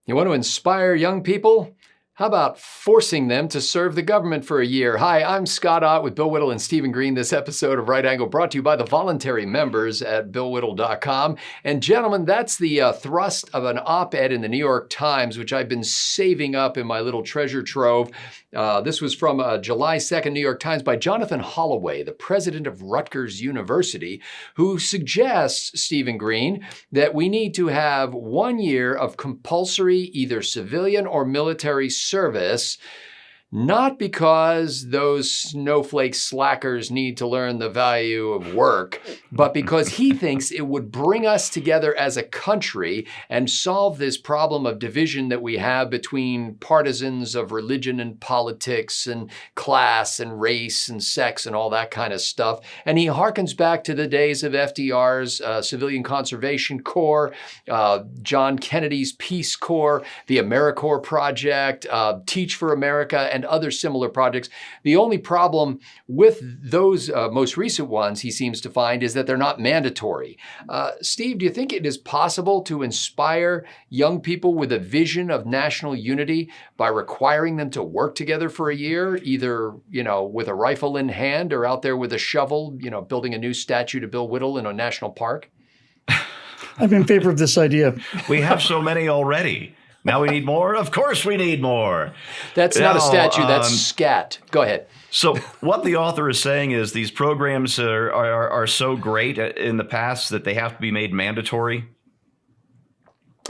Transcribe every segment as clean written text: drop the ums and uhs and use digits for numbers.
You want to inspire young people? How about forcing them to serve the government for a year? Hi, I'm Scott Ott with Bill Whittle and Stephen Green. This episode of Right Angle brought to you by the voluntary members at BillWhittle.com. And gentlemen, that's the thrust of an op-ed in the New York Times, which I've been saving up in my little treasure trove. This was from July 2nd, New York Times by Jonathan Holloway, the president of Rutgers University, who suggests, Stephen Green, that we need to have 1 year of compulsory either civilian or military service, not because those snowflake slackers need to learn the value of work, but because he thinks it would bring us together as a country and solve this problem of division that we have between partisans of religion and politics and class and race and sex and all that kind of stuff. And he harkens back to the days of FDR's Civilian Conservation Corps, John Kennedy's Peace Corps, the AmeriCorps Project, Teach for America, and other similar projects. The only problem with those most recent ones, he seems to find, is that they're not mandatory. Steve, do you think it is possible to inspire young people with a vision of national unity by requiring them to work together for a year, either, with a rifle in hand or out there with a shovel, building a new statue to Bill Whittle in a national park? I'm in favor of this idea. We have so many already. Now we need more? Of course we need more. That's not a statue, that's scat. Go ahead. So what the author is saying is these programs are so great in the past that they have to be made mandatory.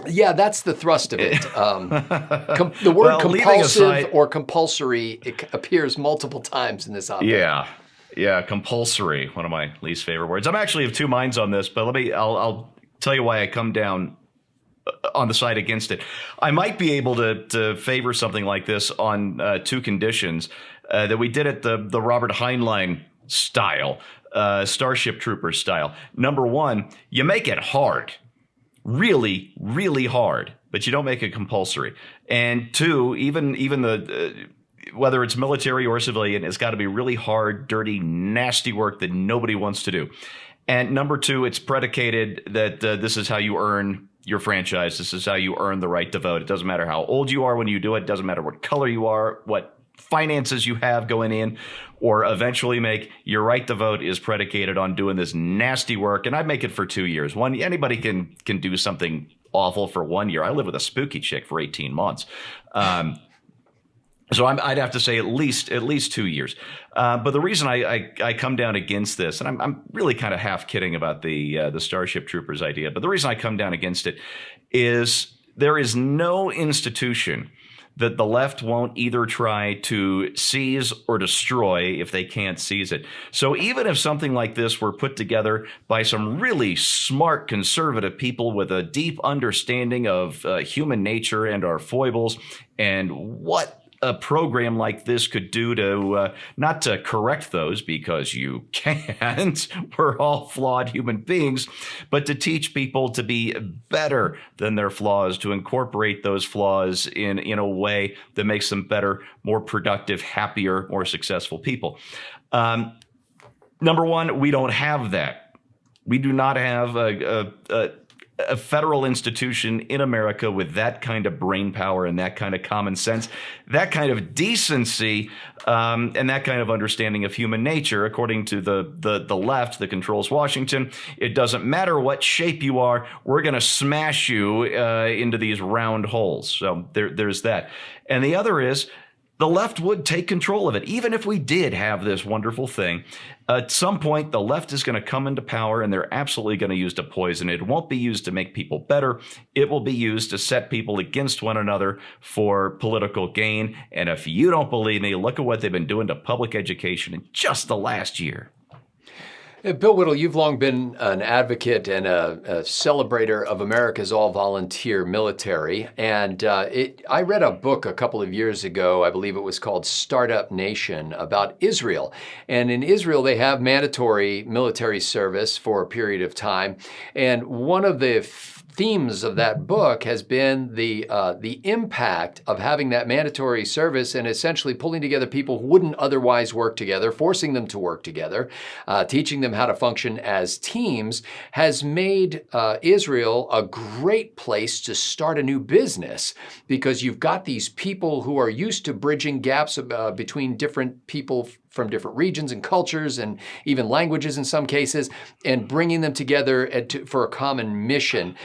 Yeah, that's the thrust of it. The word compulsive or compulsory, it appears multiple times in this op-ed. Yeah, compulsory, one of my least favorite words. I'm actually of two minds on this, but I'll tell you why I come down on the side against it. I might be able to favor something like this on two conditions, that we did it the Robert Heinlein style, Starship Troopers style. Number one, you make it hard, really, really hard, but you don't make it compulsory. And two, even the whether it's military or civilian, it's got to be really hard, dirty, nasty work that nobody wants to do. And number two, it's predicated that this is how you earn your franchise. This is how you earn the right to vote. It doesn't matter how old you are when you do it. It doesn't matter what color you are, what finances you have going in, or eventually make. Your right to vote is predicated on doing this nasty work. And I'd make it for 2 years. Anybody can do something awful for 1 year. I lived with a spooky chick for 18 months. So I'd have to say at least 2 years. But the reason I come down against this, and I'm really kind of half kidding about the Starship Troopers idea, but the reason I come down against it is there is no institution that the left won't either try to seize or destroy if they can't seize it. So even if something like this were put together by some really smart conservative people with a deep understanding of human nature and our foibles and what a program like this could do to not to correct those, because you can't, we're all flawed human beings, but to teach people to be better than their flaws, to incorporate those flaws in a way that makes them better, more productive, happier, more successful people. Number one, we don't have that. We do not have a federal institution in America with that kind of brain power and that kind of common sense, that kind of decency, and that kind of understanding of human nature. According to the left that controls Washington, it doesn't matter what shape you are, we're going to smash you into these round holes. So there's that. And the other is, the left would take control of it. Even if we did have this wonderful thing, at some point, the left is going to come into power, and they're absolutely going to use to poison. It won't be used to make people better. It will be used to set people against one another for political gain. And if you don't believe me, look at what they've been doing to public education in just the last year. Bill Whittle, you've long been an advocate and a celebrator of America's all-volunteer military. And I read a book a couple of years ago, I believe it was called Startup Nation, about Israel. And in Israel, they have mandatory military service for a period of time. And one of the themes of that book has been the impact of having that mandatory service and essentially pulling together people who wouldn't otherwise work together, forcing them to work together, teaching them how to function as teams, has made Israel a great place to start a new business, because you've got these people who are used to bridging gaps between different people from different regions and cultures and even languages in some cases, and bringing them together for a common mission.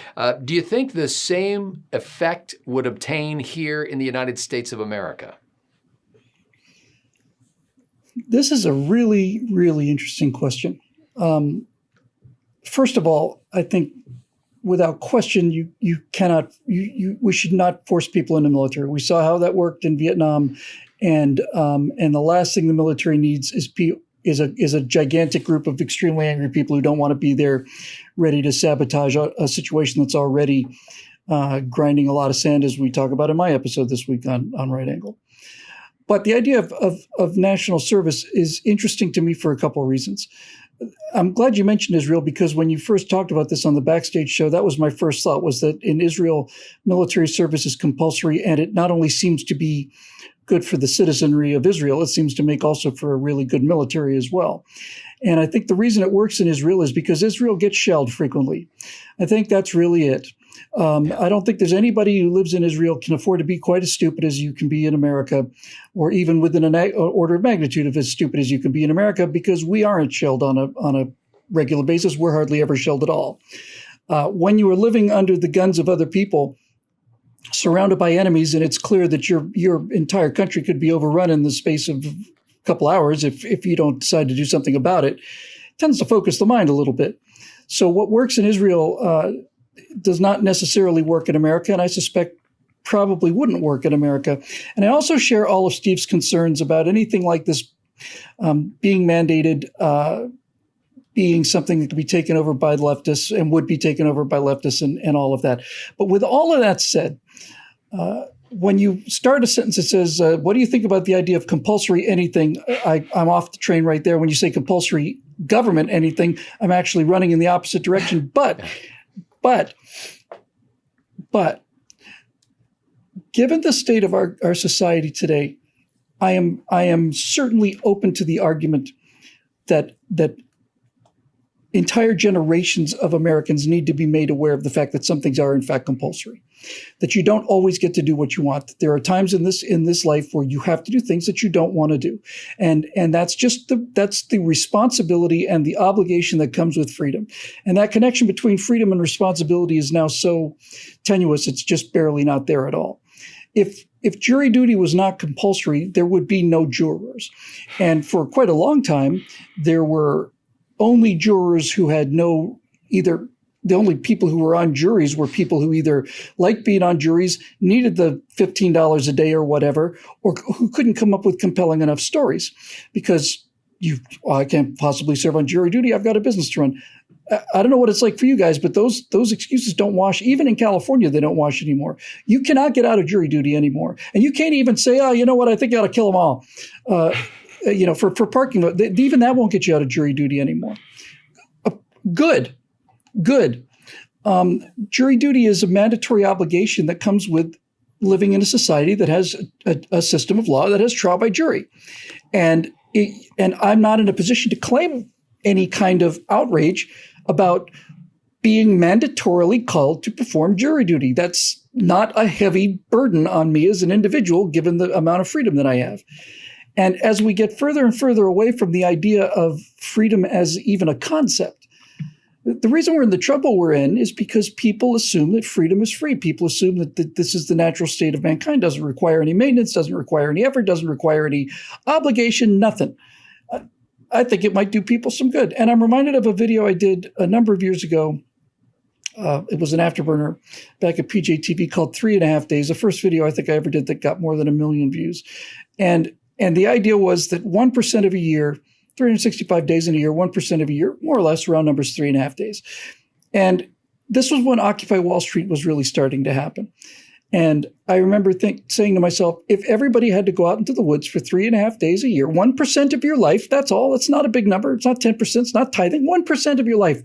Do you think the same effect would obtain here in the United States of America? This is a really, really interesting question. First of all, I think without question, we should not force people in the military. We saw how that worked in Vietnam. And the last thing the military needs is a gigantic group of extremely angry people who don't want to be there, ready to sabotage a situation that's already grinding a lot of sand, as we talk about in my episode this week on Right Angle. But the idea of national service is interesting to me for a couple of reasons. I'm glad you mentioned Israel, because when you first talked about this on the Backstage show, that was my first thought, was that in Israel, military service is compulsory, and it not only seems to be good for the citizenry of Israel, it seems to make also for a really good military as well. And I think the reason it works in Israel is because Israel gets shelled frequently. I think that's really it. I don't think there's anybody who lives in Israel can afford to be quite as stupid as you can be in America, or even within an order of magnitude of as stupid as you can be in America, because we aren't shelled on a regular basis. We're hardly ever shelled at all. When you are living under the guns of other people, surrounded by enemies, and it's clear that your entire country could be overrun in the space of a couple hours if you don't decide to do something about it, tends to focus the mind a little bit. So what works in Israel does not necessarily work in America, and I suspect probably wouldn't work in America. And I also share all of Steve's concerns about anything like this being mandated, being something that could be taken over by leftists and would be taken over by leftists and all of that. But with all of that said, when you start a sentence that says, what do you think about the idea of compulsory anything? I'm off the train right there. When you say compulsory government anything, I'm actually running in the opposite direction. But given the state of our society today, I am certainly open to the argument that entire generations of Americans need to be made aware of the fact that some things are in fact compulsory, that you don't always get to do what you want. There are times in this life where you have to do things that you don't want to do. And that's the responsibility and the obligation that comes with freedom. And that connection between freedom and responsibility is now so tenuous, it's just barely not there at all. If jury duty was not compulsory, there would be no jurors. And for quite a long time, there were only jurors who had the only people who were on juries were people who either liked being on juries, needed the $15 a day or whatever, or who couldn't come up with compelling enough stories because I can't possibly serve on jury duty. I've got a business to run. I don't know what it's like for you guys, but those excuses don't wash. Even in California, they don't wash anymore. You cannot get out of jury duty anymore. And you can't even say, oh, you know what? I think I ought to kill them all. For parking, even that won't get you out of jury duty anymore. Good. Jury duty is a mandatory obligation that comes with living in a society that has a system of law that has trial by jury. And I'm not in a position to claim any kind of outrage about being mandatorily called to perform jury duty. That's not a heavy burden on me as an individual, given the amount of freedom that I have. And as we get further and further away from the idea of freedom as even a concept, the reason we're in the trouble we're in is because people assume that freedom is free. People assume that this is the natural state of mankind, doesn't require any maintenance, doesn't require any effort, doesn't require any obligation, nothing. I think it might do people some good. And I'm reminded of a video I did a number of years ago. It was an afterburner back at PJTV called 3.5 Days, the first video I think I ever did that got more than 1 million views. And the idea was that 1% of a year, 365 days in a year, 1% of a year, more or less, round numbers, 3.5 days. And this was when Occupy Wall Street was really starting to happen. And I remember saying to myself, if everybody had to go out into the woods for 3.5 days a year, 1% of your life, that's all. It's not a big number. It's not 10%. It's not tithing. 1% of your life.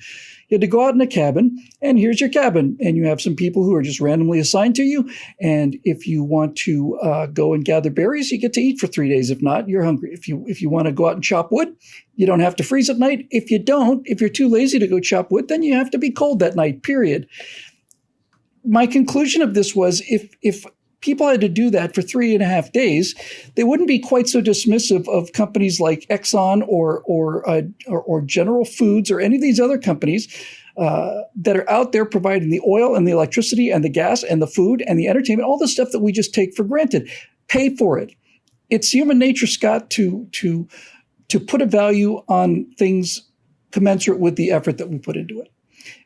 You had to go out in a cabin, and here's your cabin. And you have some people who are just randomly assigned to you. And if you want to go and gather berries, you get to eat for 3 days. If not, you're hungry. If you want to go out and chop wood, you don't have to freeze at night. If you don't, if you're too lazy to go chop wood, then you have to be cold that night, period. My conclusion of this was if people had to do that for 3.5 days, they wouldn't be quite so dismissive of companies like Exxon or General Foods or any of these other companies that are out there providing the oil and the electricity and the gas and the food and the entertainment, all the stuff that we just take for granted. Pay for it. It's human nature, Scott, to put a value on things commensurate with the effort that we put into it.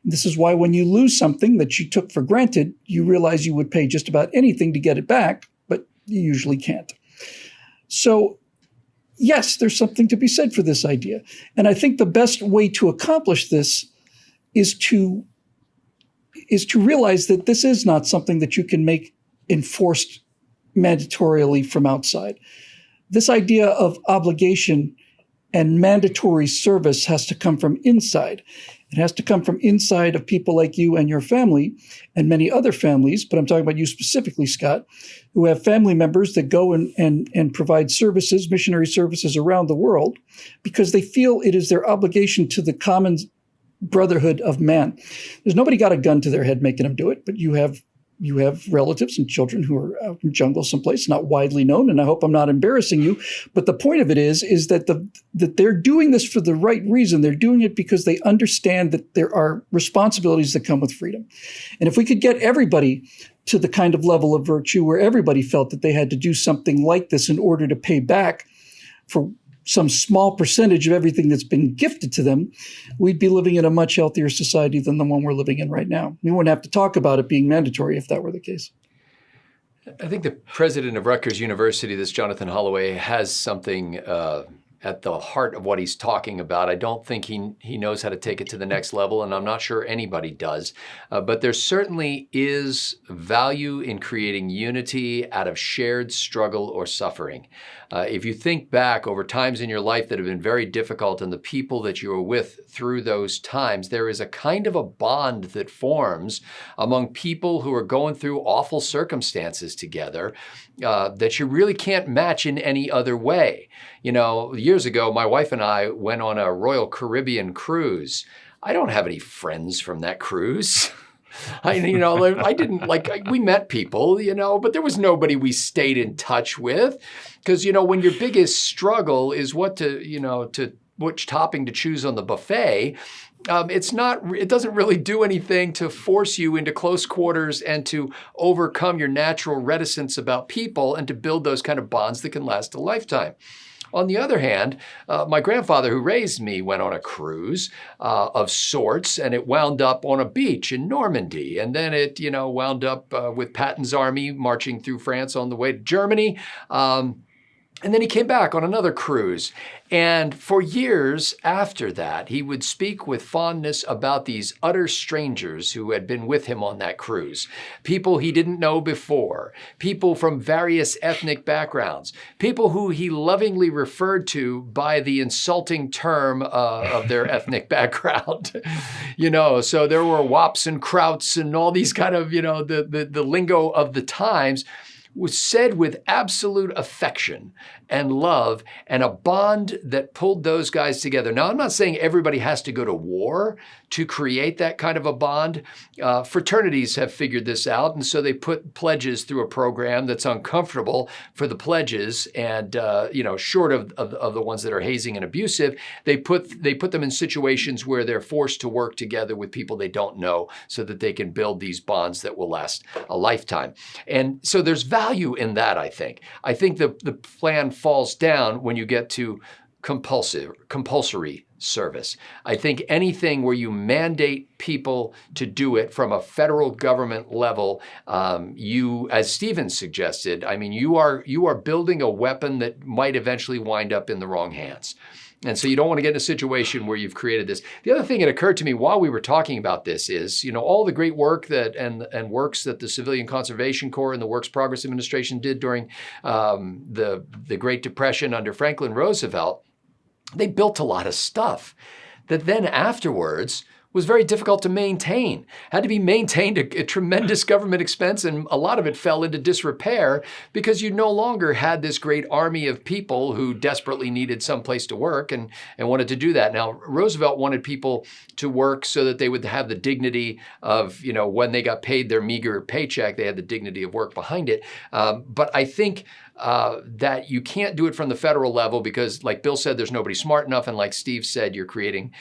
This is why when you lose something that you took for granted, you realize you would pay just about anything to get it back, but you usually can't. So, yes, there's something to be said for this idea. And I think the best way to accomplish this is to realize that this is not something that you can make enforced mandatorily from outside. This idea of obligation and mandatory service has to come from inside. It has to come from inside of people like you and your family and many other families, but I'm talking about you specifically, Scott, who have family members that go and provide services, missionary services around the world, because they feel it is their obligation to the common brotherhood of man. There's nobody got a gun to their head making them do it, but you have relatives and children who are out in the jungle someplace, not widely known, and I hope I'm not embarrassing you. But the point of it is that that they're doing this for the right reason. They're doing it because they understand that there are responsibilities that come with freedom. And if we could get everybody to the kind of level of virtue where everybody felt that they had to do something like this in order to pay back for some small percentage of everything that's been gifted to them, we'd be living in a much healthier society than the one we're living in right now. We wouldn't have to talk about it being mandatory if that were the case. I think the president of Rutgers University, this Jonathan Holloway, has something at the heart of what he's talking about. I don't think he knows how to take it to the next level, and I'm not sure anybody does. But there certainly is value in creating unity out of shared struggle or suffering. If you think back over times in your life that have been very difficult and the people that you were with through those times, there is a kind of a bond that forms among people who are going through awful circumstances together that you really can't match in any other way. You know, years ago, my wife and I went on a Royal Caribbean cruise. I don't have any friends from that cruise. I didn't we met people, but there was nobody we stayed in touch with. Because, when your biggest struggle is which topping to choose on the buffet, it doesn't really do anything to force you into close quarters and to overcome your natural reticence about people and to build those kind of bonds that can last a lifetime. On the other hand, my grandfather who raised me went on a cruise of sorts, and it wound up on a beach in Normandy. And then it, wound up with Patton's army marching through France on the way to Germany. And then he came back on another cruise. And for years after that, he would speak with fondness about these utter strangers who had been with him on that cruise. People he didn't know before, people from various ethnic backgrounds, people who he lovingly referred to by the insulting term of their ethnic background. So there were wops and krauts and all these kind of, the lingo of the times, was said with absolute affection and love and a bond that pulled those guys together. Now, I'm not saying everybody has to go to war to create that kind of a bond. Fraternities have figured this out, and so they put pledges through a program that's uncomfortable for the pledges, and short of the ones that are hazing and abusive, they put them in situations where they're forced to work together with people they don't know so that they can build these bonds that will last a lifetime. And so there's value in that, I think. I think the plan falls down when you get to compulsory service. I think anything where you mandate people to do it from a federal government level, you, as Stephen suggested, you are building a weapon that might eventually wind up in the wrong hands. And so you don't want to get in a situation where you've created this. The other thing that occurred to me while we were talking about this is, all the great work that and works that the Civilian Conservation Corps and the Works Progress Administration did during the Great Depression under Franklin Roosevelt, they built a lot of stuff that then afterwards was very difficult to maintain, had to be maintained at a tremendous government expense, and a lot of it fell into disrepair because you no longer had this great army of people who desperately needed some place to work and wanted to do that. Now, Roosevelt wanted people to work so that they would have the dignity of, when they got paid their meager paycheck, they had the dignity of work behind it. But I think that you can't do it from the federal level because, like Bill said, there's nobody smart enough, and like Steve said, you're creating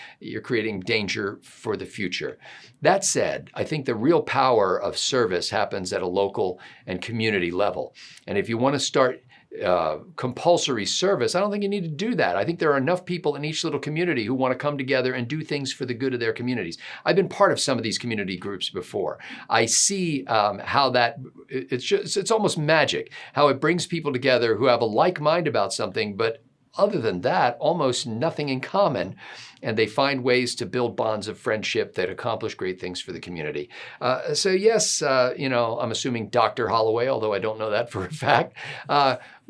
danger for the future. That said, I think the real power of service happens at a local and community level. And if you want to start compulsory service, I don't think you need to do that. I think there are enough people in each little community who want to come together and do things for the good of their communities. I've been part of some of these community groups before. I see how that, it's almost magic, how it brings people together who have a like mind about something, but other than that, almost nothing in common. And they find ways to build bonds of friendship that accomplish great things for the community. So yes, I'm assuming Dr. Holloway, although I don't know that for a fact.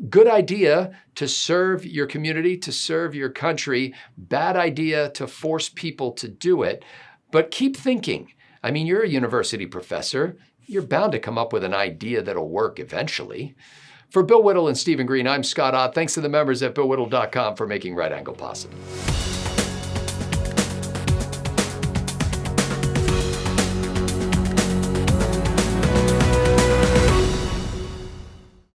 Good idea to serve your community, to serve your country. Bad idea to force people to do it. But keep thinking. I mean, you're a university professor. You're bound to come up with an idea that'll work eventually. For Bill Whittle and Stephen Green, I'm Scott Ott. Thanks to the members at BillWhittle.com for making Right Angle possible.